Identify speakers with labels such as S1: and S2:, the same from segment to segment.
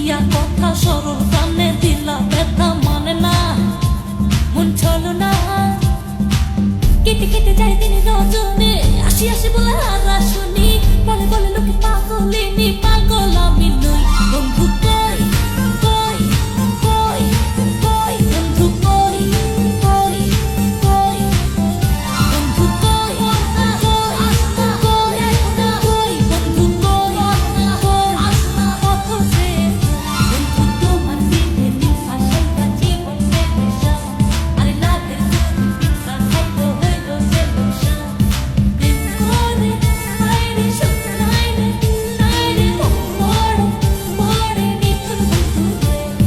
S1: দিয়া কথা সরল কানে দিলা ব্যথা মানে না মন চলো না কেটে কেটে যায় দিন রজনী আসি আসি বলে হারা শুনি বলে বলে লোকে পাগলিনী পাগল আমি নই বন্ধু কই কই কই কই বন্ধু কই কই কই বন্ধু কই কই কই বন্ধু কই কত যে বন্ধু তোমার দিকে নিশাই কাছে বসে বসে আরে না দের পিছা খাইতো হইলো সে বসে দিন করে আইরে শুনাইরে আইরে মোড় মোড়ে নিখুন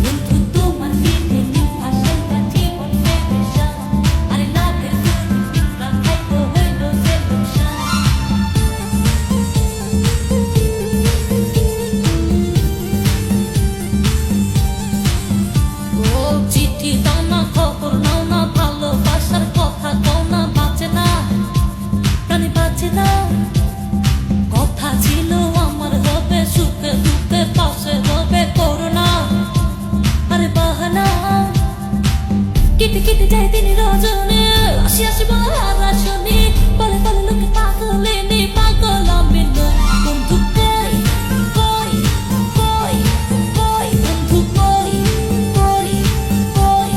S1: বন্ধু তোমার দিকে নিশাই কাছে বসে বসে আরে না দের পিছা খাইতো হইলো সে বসে ও চিঠি দাও না খবর নাও না ভালোবাসার কথা কও না বাঁচে না প্রাণে বাঁচে না কথা ছিল আমার হবে সুখে দুঃখে পাশে হবে করোনা আরে বাহানা কেটে কেটে যায় দিন রজনী আসি আসি বলে হারা শুনি বলে বলে লোকে পাগলিনী পাগল আমি নই বন্ধু কই কই কই কই বন্ধু কই কই কই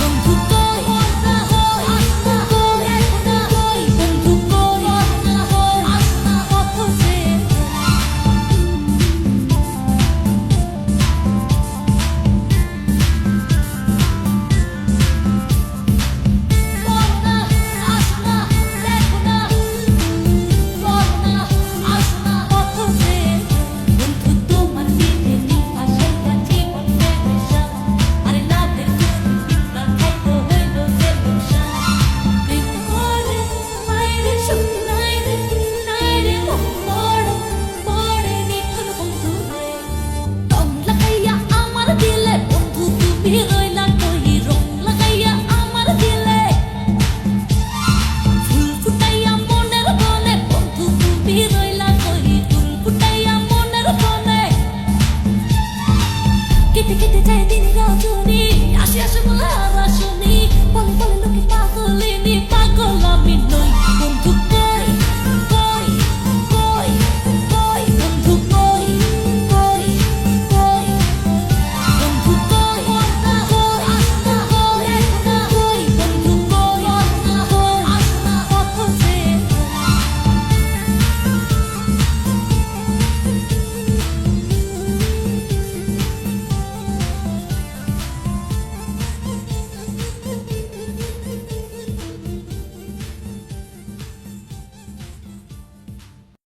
S1: বন্ধু কই কই কই বন্ধু কই কত যে রইলা কই রং লাগাইয়া আমার দিলে ফুল ফুটাইয়া মনের বনে বন্ধু তুমি রইলা কই ফুল ফুটাইয়া মনের বনে কেটে কেটে যায় দিন রজনী আসি আসি বলে